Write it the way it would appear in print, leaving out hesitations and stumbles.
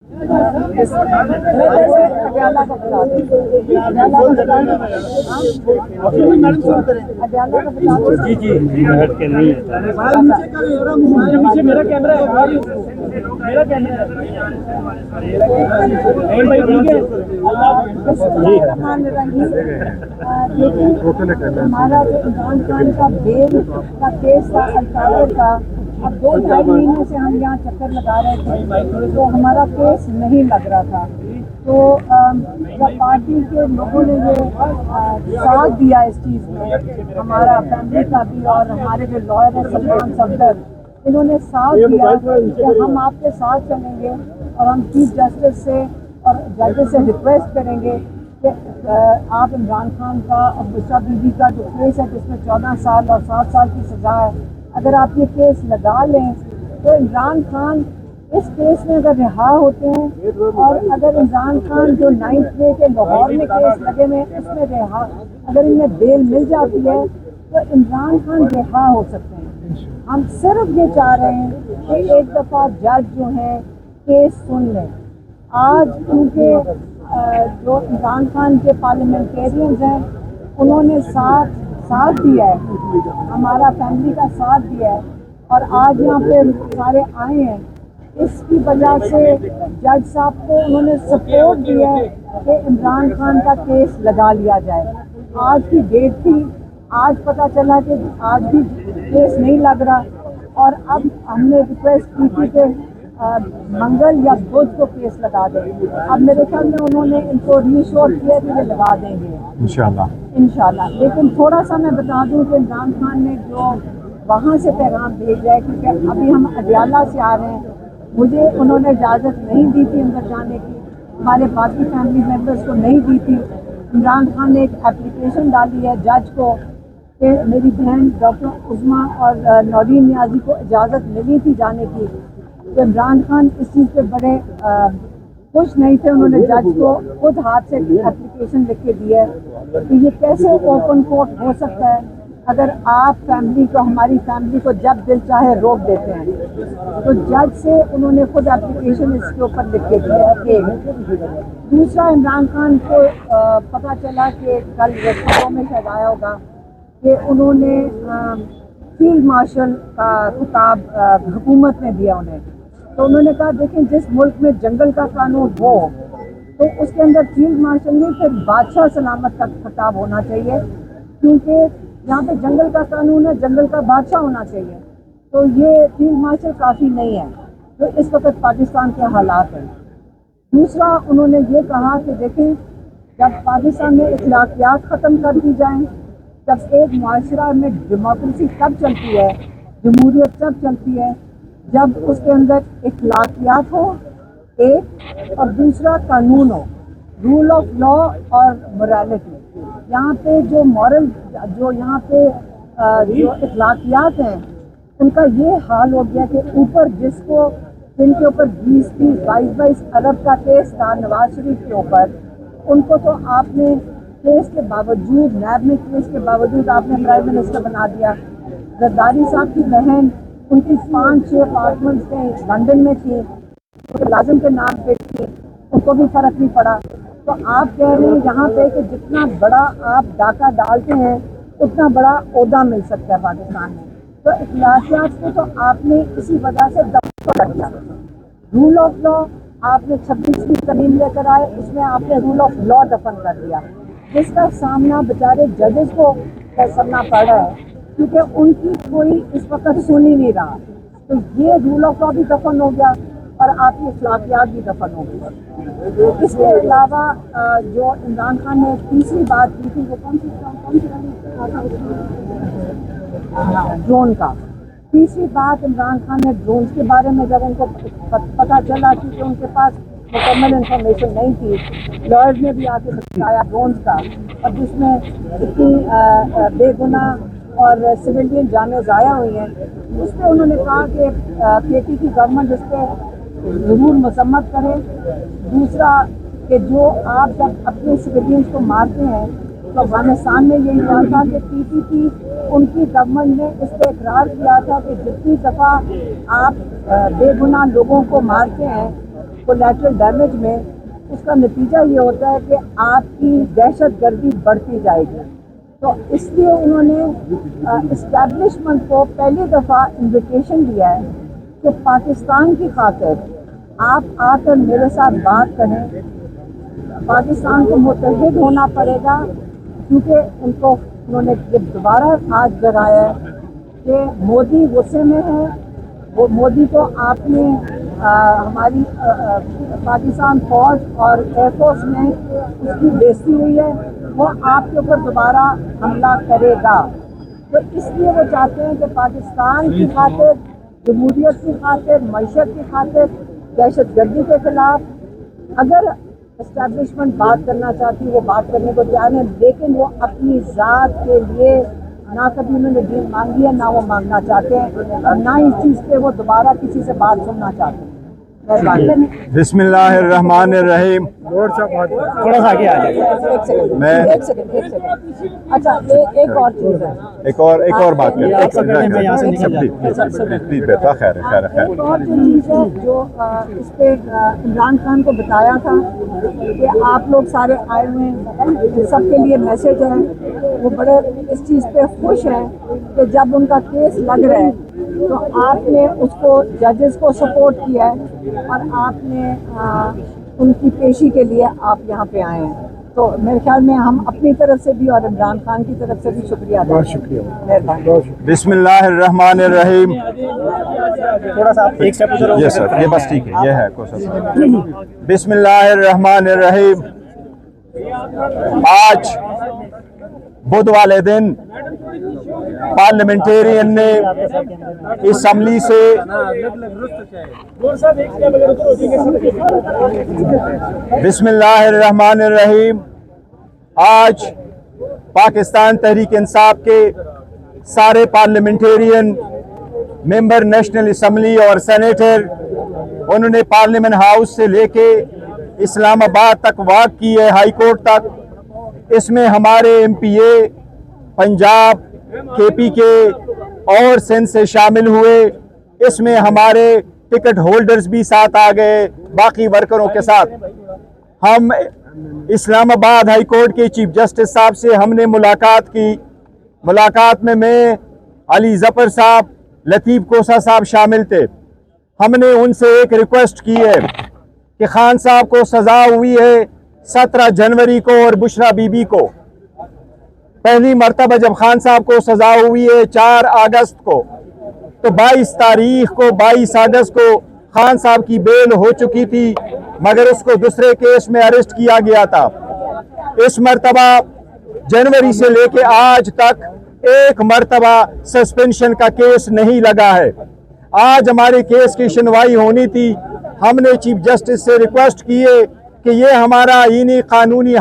जी जी हट के नहीं है। मेरा कैमरा है, मेरा कैमरा हमारा जो इमरान खान का बेल का केस था अल्फावर का, अब 2-2.5 महीने से हम यहाँ चक्कर लगा रहे थे तो हमारा केस नहीं लग रहा था। तो जब पार्टी के लोगों ने ये साथ दिया इस चीज़ में, हमारा फैमिली का भी और हमारे जो लॉयर हैं सलमान सफदर, इन्होंने साथ दिया कि हम आपके साथ चलेंगे और हम चीफ जस्टिस से और जजेस से रिक्वेस्ट करेंगे कि आप इमरान खान का और बुशरा बीबी का जो केस है जिसमें 14 साल और 7 साल की सज़ा है, अगर आप ये केस लगा लें तो इमरान खान इस केस में अगर रिहा होते हैं और अगर इमरान खान जो 9th मई के लाहौर में केस लगे हुए उसमें रिहा, अगर इनमें बेल मिल जाती है तो इमरान खान रिहा हो सकते हैं। हम सिर्फ ये चाह रहे हैं कि एक दफ़ा जज जो है केस सुन लें। आज क्योंकि जो इमरान खान के पार्लियामेंटेरियंस हैं उन्होंने साथ दिया है, हमारा फैमिली का साथ दिया है और आज यहाँ पे सारे आए हैं, इसकी वजह से जज साहब को उन्होंने सपोर्ट दिया है कि इमरान खान का केस लगा लिया जाए। आज की डेट थी, आज पता चला कि आज भी केस नहीं लग रहा और अब हमने रिक्वेस्ट की थी कि मंगल या बुध को केस लगा दें। अब मेरे ख्याल में उन्होंने इनको रीश्योर किया कि ये लगा देंगे इंशाल्लाह। लेकिन थोड़ा सा मैं बता दूं कि इमरान खान ने जो वहाँ से पैगाम भेजा है, क्योंकि अभी हम अडियाला से आ रहे हैं, मुझे उन्होंने इजाज़त नहीं दी थी अंदर जाने की, हमारे बाकी फैमिली मेम्बर्स को नहीं दी थी। इमरान खान ने एक एप्लीकेशन डाली है जज को कि मेरी बहन डॉक्टर उस्मा और नौरीन नियाजी को इजाज़त मिली थी जाने की, तो इमरान खान इस चीज़ पे बड़े खुश नहीं थे। उन्होंने जज को खुद हाथ से एप्लीकेशन लिख के दिया है कि ये कैसे ओपन कोर्ट हो सकता है अगर आप फैमिली को, हमारी फैमिली को जब दिल चाहे रोक देते हैं। तो जज से उन्होंने खुद एप्लीकेशन इसके ऊपर लिख के दिया है। एक दूसरा, इमरान खान को पता चला कि कल रेस्टोरों में शायद आया होगा कि उन्होंने फील्ड मार्शल का खिताब हुकूमत ने दिया उन्हें। तो उन्होंने कहा देखें, जिस मुल्क में जंगल का कानून हो तो उसके अंदर फील्ड मार्शल नहीं, फिर बादशाह सलामत का खिताब होना चाहिए, क्योंकि यहाँ पे जंगल का कानून है, जंगल का बादशाह होना चाहिए। तो ये फील्ड मार्शल काफ़ी नहीं है जो इस वक्त पाकिस्तान के हालात हैं। दूसरा, उन्होंने ये कहा कि देखें, जब पाकिस्तान में इखलाकियात ख़त्म कर दी जाएं, जब एक माशरा में डेमोक्रेसी तब चलती है, जमहूरियत तब चलती है जब उसके अंदर इखलाकियात हो एक, और दूसरा कानून हो, रूल ऑफ लॉ और मोरालिटी। यहाँ पे जो मॉरल, जो यहाँ पे जो इखलाकियात हैं, उनका ये हाल हो गया कि ऊपर जिनके ऊपर 20-20, 22-22 अरब का केस था नवाज शरीफ के ऊपर, उनको तो आपने केस के बावजूद, नैब में केस के बावजूद आपने प्राइम मिनिस्टर बना दिया। जरदारी साहब की बहन, उनकी 5-6 अपार्टमेंट्स में लंदन में थी, तो लाजिम के नाम पे थी, उनको भी फ़र्क नहीं पड़ा। तो आप कह रहे हैं यहाँ पे कि जितना बड़ा आप डाका डालते हैं उतना बड़ा ओहदा मिल सकता है पाकिस्तान में। तो इखलाकियात को तो आपने इसी वजह से दफन कर दिया। रूल ऑफ लॉ आपने 26वीं तरमीम लेकर आए, उसमें आपने रूल ऑफ लॉ दफन कर दिया, जिसका सामना बेचारे जजेस को करना पड़ रहा है, क्योंकि उनकी कोई इस वक्त सुन ही नहीं रहा। तो ये रूल ऑफ लॉ भी दफन हो गया और आपकी इखलाकियात भी दफन हो गई। इसके अलावा जो इमरान खान ने तीसरी बात की थी, वो कौन सी ड्रोन का। तीसरी बात, इमरान खान ने ड्रोन के बारे में जब उनको पता चला कि उनके पास मुकम्मल इंफॉर्मेशन नहीं थी, लॉयर्स ने भी आके बताया ड्रोन का, और जिसमें इतनी बेगुनाह और सिविलियन जानें ज़ाया हुई हैं, उस पर उन्होंने कहा कि केटी की गवर्नमेंट इस पर ज़रूर मसम्मत करे। दूसरा कि जो आप जब अपने सिविलियंस को मारते हैं, तो अफगानिस्तान में यही हुआ था कि पीटीपी, उनकी गवर्नमेंट ने इस पर इकरार किया था कि जितनी दफ़ा आप बेगुनाह लोगों को मारते हैं कोलैटरल डैमेज में उसका नतीजा ये होता है कि आपकी दहशत गर्दी बढ़ती जाएगी। तो इसलिए उन्होंने इस्टेब्लिशमेंट को पहली दफ़ा इन्विटेशन दिया है कि पाकिस्तान की खातिर आप आकर मेरे साथ बात करें। पाकिस्तान को मुत्तहिद होना पड़ेगा, क्योंकि उन्होंने ये दोबारा आज दोहराया है कि मोदी गुस्से में है। वो मोदी को आपने हमारी पाकिस्तान फौज और एयरफोर्स में उसकी बेइज्जती हुई है, वो आपके ऊपर दोबारा हमला करेगा। तो इसलिए वो चाहते हैं कि पाकिस्तान की खातिर, जमहूरियत की खातिर, मईशत की खातिर, दहशत गर्दी के खिलाफ अगर एस्टेब्लिशमेंट बात करना चाहती है वो बात करने को तैयार है, लेकिन वो अपनी ज़ात के लिए ना कभी उन्होंने डील मांगी है, ना वो मांगना चाहते हैं, और ना इस चीज़ पे वो दोबारा किसी से बात सुनना चाहते हैं। बिस्मिल्लाहिर्रहमानिर्रहीम। थोड़ा सा आगे आ जाए। एक सेकंड। अच्छा, एक और चीज़ है, एक और बात ये आप सब करने में यहाँ से निकल जाए। प्लीज बेटा, खैर खैर एक और जो चीज़ है जो इस पे इमरान खान को बताया था कि आप लोग सारे आए हुए हैं, सबके लिए मैसेज है। वो बड़े इस चीज़ पे खुश हैं कि जब उनका केस लग रहा है तो आपने उसको, जजेस को सपोर्ट किया है और आपने उनकी पेशी के लिए आप यहाँ पे आए हैं। तो मेरे ख्याल में हम अपनी तरफ से भी और इमरान खान की तरफ से भी शुक्रिया अदा करते हैं। शुक्रिया। मेहरबानी। बिस्मिल्लाहिर्रहमानिर्रहीम। थोड़ा सा आप एक स्टेप उधर हो ये सर, ये बस ठीक है, ये है कोशिश। बिस्मिल्लाहिर्रहमानिर्रहीम। आज बुध वाले दिन पार्लियामेंटेरियन ने असम्बली से बिस्मिल्लाहिर्रहमानिर्रहीम आज पाकिस्तान तहरीक इंसाफ के सारे पार्लियामेंटेरियन मेंबर नेशनल असम्बली और सेनेटर, उन्होंने पार्लियामेंट हाउस से लेके इस्लामाबाद तक वॉक की है, हाई कोर्ट तक। इसमें हमारे MPA पंजाब, KPK और सिंध से शामिल हुए। इसमें हमारे टिकट होल्डर्स भी साथ आ गए, बाकी वर्करों के साथ। हम इस्लामाबाद हाई कोर्ट के चीफ जस्टिस साहब से हमने मुलाकात की। मुलाकात में मैं, अली जफर साहब, लतीफ़ कोसा साहब शामिल थे। हमने उनसे एक रिक्वेस्ट की है कि खान साहब को सज़ा हुई है 17 जनवरी को और बुशरा बीबी को। पहली मरतबा जब खान साहब को सज़ा हुई है 4 अगस्त को, तो 22 तारीख को, 22 अगस्त को खान साहब की बेल हो चुकी थी, मगर उसको दूसरे केस में अरेस्ट किया गया था। इस मरतबा जनवरी से लेके आज तक एक मरतबा सस्पेंशन का केस नहीं लगा है। आज हमारे केस की सुनवाई होनी थी। हमने चीफ जस्टिस से रिक्वेस्ट की है कि ये हमारा आईनी कानूनी